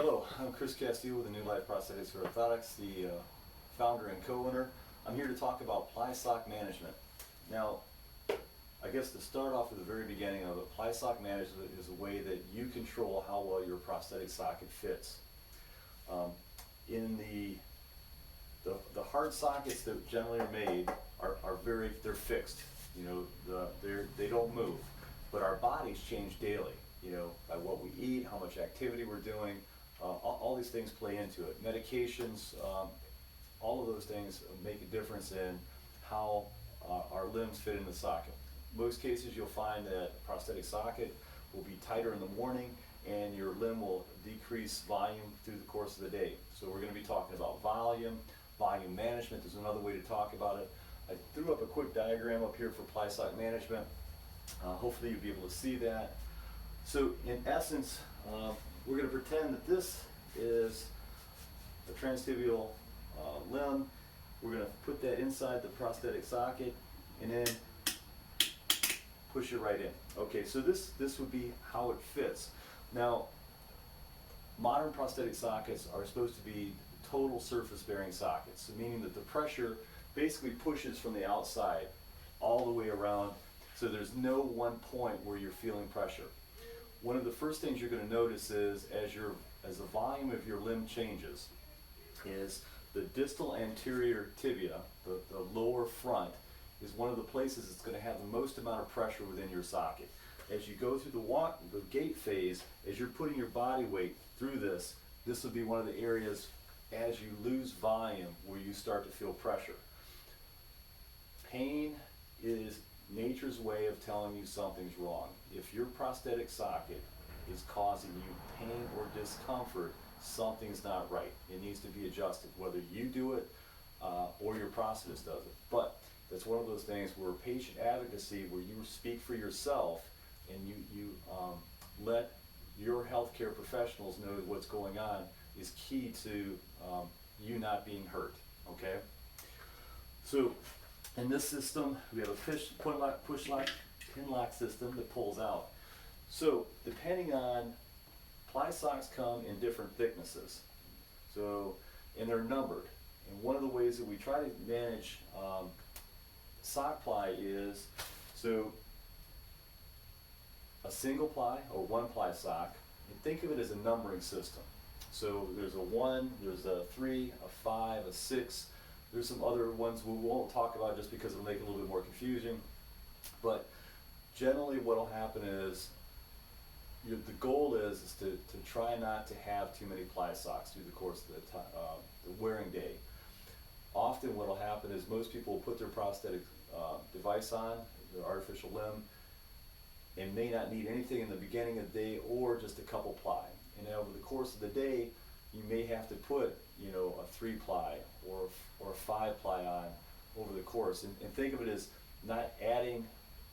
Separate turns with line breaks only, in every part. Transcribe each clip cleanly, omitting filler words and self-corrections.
Hello, I'm Chris Castillo with Anew Life Prosthetics for Orthotics, the founder and co-owner. I'm here to talk about ply sock management. Now, I guess to start off at the very beginning of it, ply sock management is a way that you control how well your prosthetic socket fits. In the hard sockets that generally are made they're fixed. You know, they don't move, but our bodies change daily. You know, by what we eat, how much activity we're doing. All these things play into it. Medications, all of those things make a difference in how our limbs fit in the socket. Most cases you'll find that a prosthetic socket will be tighter in the morning and your limb will decrease volume through the course of the day. So we're going to be talking about volume management is another way to talk about it. I threw up a quick diagram up here for ply sock management. Hopefully you'll be able to see that. So in essence, we're going to pretend that this is a transtibial limb. We're going to put that inside the prosthetic socket and then push it right in. Okay, so this would be how it fits. Now, modern prosthetic sockets are supposed to be total surface bearing sockets, meaning that the pressure basically pushes from the outside all the way around, so there's no one point where you're feeling pressure. One of the first things you're going to notice is as the volume of your limb changes, is the distal anterior tibia, the lower front, is one of the places that's going to have the most amount of pressure within your socket. As you go through the gait phase, as you're putting your body weight through this will be one of the areas as you lose volume where you start to feel pressure. Pain is nature's way of telling you something's wrong. If your prosthetic socket is causing you pain or discomfort, something's not right. It needs to be adjusted, whether you do it or your prosthetist does it. But that's one of those things where patient advocacy, where you speak for yourself and you let your healthcare professionals know what's going on, is key to you not being hurt. Okay? So in this system, we have a push lock, pin lock system that pulls out. So depending on, ply socks come in different thicknesses. So, and they're numbered. And one of the ways that we try to manage sock ply is, so a single ply or one ply sock, and think of it as a numbering system. So there's a 1, there's a 3, a 5, a 6. There's some other ones we won't talk about just because it'll make it a little bit more confusing. But generally what will happen is, the goal is to try not to have too many ply socks through the course of the wearing day. Often what will happen is most people will put their prosthetic device on, their artificial limb, and may not need anything in the beginning of the day or just a couple ply. And over the course of the day, you may have to put, you know, a 3 ply or a 5 ply on over the course. And think of it as not adding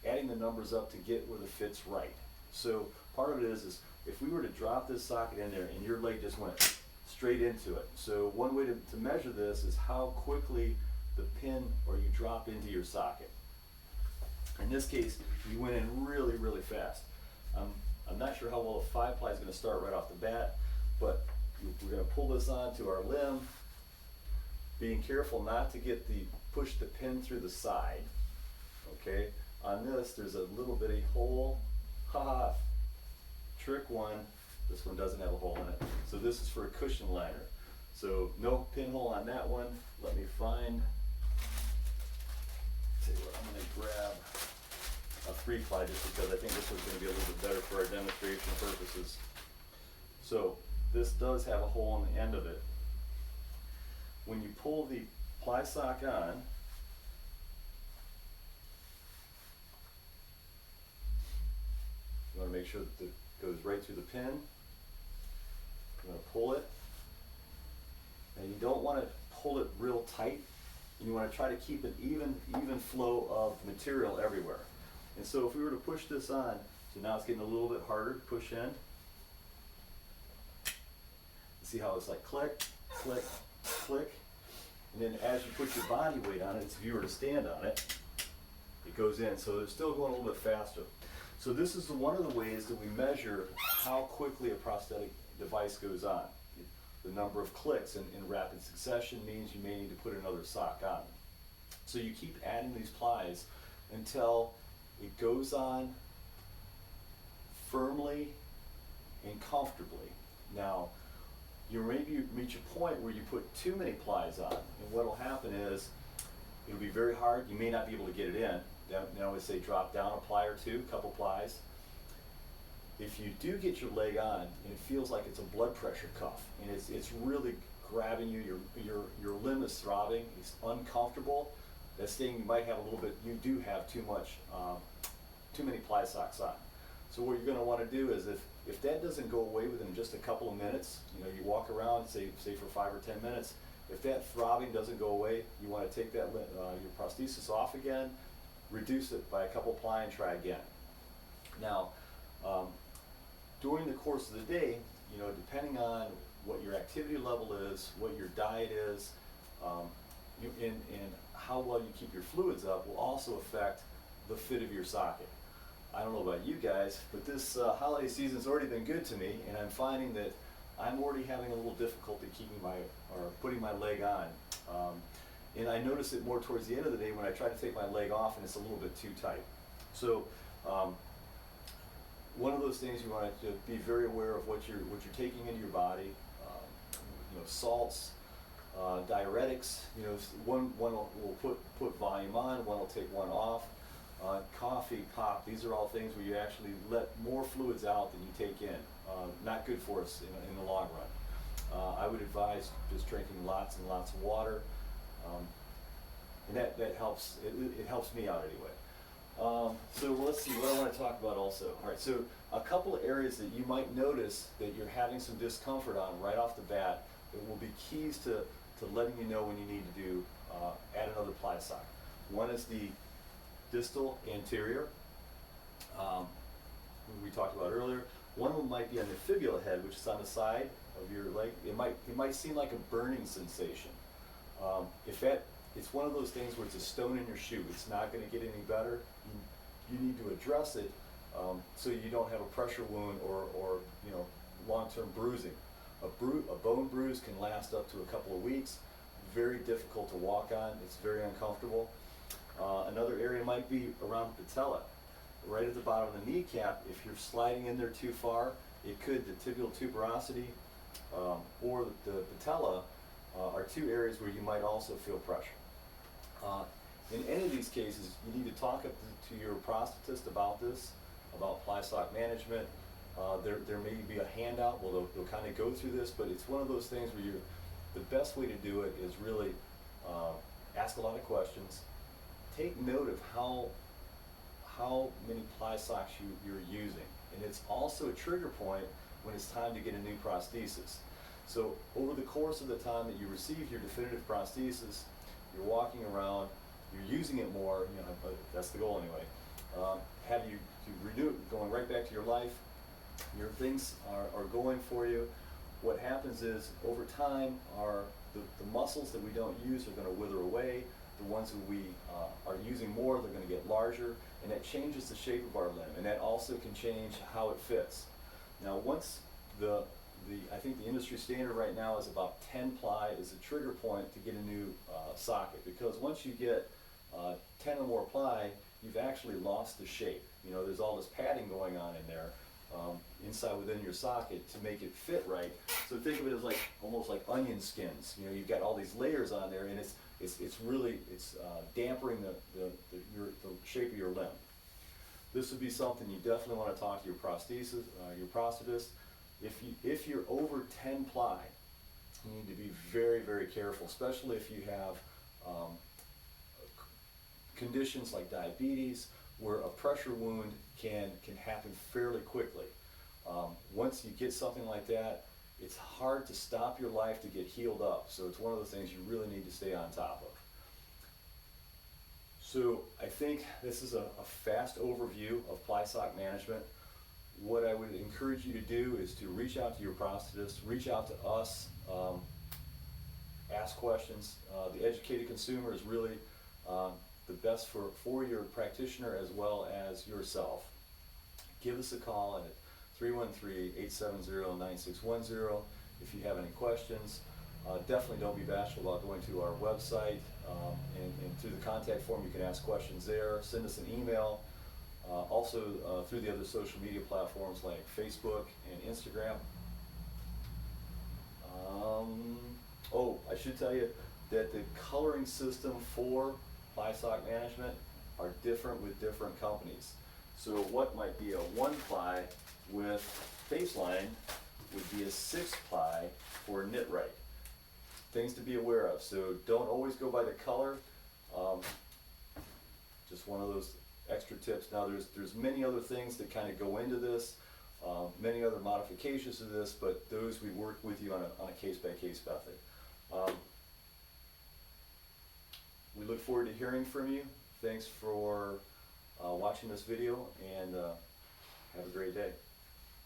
the numbers up to get where the fit's right. So part of it is if we were to drop this socket in there and your leg just went straight into it. So one way to measure this is how quickly the pin or you drop into your socket. In this case, you went in really, really fast. I'm not sure how well a 5 ply is going to start right off the bat, but we're going to pull this onto our limb, being careful not to push the pin through the side. Okay, on this there's a little bitty hole. Haha, trick one, this one doesn't have a hole in it. So this is for a cushion liner. So no pinhole on that one. Let me find, tell you what, I'm going to grab a 3 ply just because I think this one's going to be a little bit better for our demonstration purposes. So this does have a hole in the end of it. When you pull the ply sock on, you want to make sure that it goes right through the pin. You want to pull it, and you don't want to pull it real tight. You want to try to keep an even flow of material everywhere. And so if we were to push this on, so now it's getting a little bit harder to push in. See how it's like click, click, click. And then as you put your body weight on it, if you were to stand on it, it goes in. So they're still going a little bit faster. So this is one of the ways that we measure how quickly a prosthetic device goes on. The number of clicks in rapid succession means you may need to put another sock on. So you keep adding these plies until it goes on firmly and comfortably. Now, you maybe reach a point where you put too many plies on, and what will happen is it'll be very hard. You may not be able to get it in. Now I say drop down a ply or two, couple plies. If you do get your leg on and it feels like it's a blood pressure cuff and it's really grabbing you, your limb is throbbing, it's uncomfortable, that's saying you might have a little bit, you do have too many ply socks on. So what you're going to want to do is if that doesn't go away within just a couple of minutes, you walk around, say for 5 or 10 minutes, if that throbbing doesn't go away, you want to take that your prosthesis off again, reduce it by a couple ply and try again. Now, during the course of the day, depending on what your activity level is, what your diet is, and how well you keep your fluids up will also affect the fit of your socket. I don't know about you guys, but this holiday season's already been good to me, and I'm finding that I'm already having a little difficulty putting my leg on. And I notice it more towards the end of the day when I try to take my leg off and it's a little bit too tight. So one of those things you want to be very aware of what you're taking into your body. Salts, diuretics. One will put volume on, one will take one off. Coffee, pop. These are all things where you actually let more fluids out than you take in. Not good for us in the long run. I would advise just drinking lots and lots of water. And that helps. It helps me out anyway. So let's see what I want to talk about also. All right, so a couple of areas that you might notice that you're having some discomfort on right off the bat that will be keys to letting you know when you need to add another ply sock. One is the distal anterior, we talked about earlier. One of them might be on the fibula head, which is on the side of your leg. It might seem like a burning sensation. It's one of those things where it's a stone in your shoe. It's not going to get any better. You need to address it so you don't have a pressure wound or long-term bruising. A bone bruise can last up to a couple of weeks. Very difficult to walk on. It's very uncomfortable. Another area might be around the patella, right at the bottom of the kneecap. If you're sliding in there too far, the tibial tuberosity or the patella are two areas where you might also feel pressure. In any of these cases, you need to talk to your prosthetist about this, about ply sock management. There may be a handout where they'll kind of go through this, but it's one of those things where the best way to do it is really ask a lot of questions. Take note of how many ply socks you're using, and it's also a trigger point when it's time to get a new prosthesis. So over the course of the time that you receive your definitive prosthesis, you're walking around, you're using it more, that's the goal anyway. Have you renew it, going right back to your life, your things are going for you. What happens is over time the muscles that we don't use are going to wither away. The ones that we are using more, they're going to get larger, and that changes the shape of our limb, and that also can change how it fits. Now, once I think the industry standard right now is about 10 ply is a trigger point to get a new socket, because once you get 10 or more ply, you've actually lost the shape. There's all this padding going on in there inside within your socket to make it fit right. So think of it as almost like onion skins. You've got all these layers on there, and it's really dampering the shape of your limb. This would be something you definitely want to talk to your prosthetist. If you're over 10 ply, you need to be very, very careful, especially if you have conditions like diabetes, where a pressure wound can happen fairly quickly. Once you get something like that, it's hard to stop your life to get healed up. So it's one of the things you really need to stay on top of. So I think this is a fast overview of ply sock management. What I would encourage you to do is to reach out to your prosthetist, reach out to us, ask questions. The educated consumer is really the best for your practitioner as well as yourself. give us a call at 313-870-9610 if you have any questions. Definitely don't be bashful about going to our website, and through the contact form you can ask questions there. Send us an email. Also through the other social media platforms like Facebook and Instagram. Oh, I should tell you that the coloring system for ply sock management are different with different companies. So what might be a 1-ply with baseline would be a 6-ply for knit right. Things to be aware of. So don't always go by the color. Just one of those extra tips. Now there's many other things that kind of go into this, many other modifications to this, but those we work with you on a case-by-case method. We look forward to hearing from you. Thanks for watching this video, and have a great day.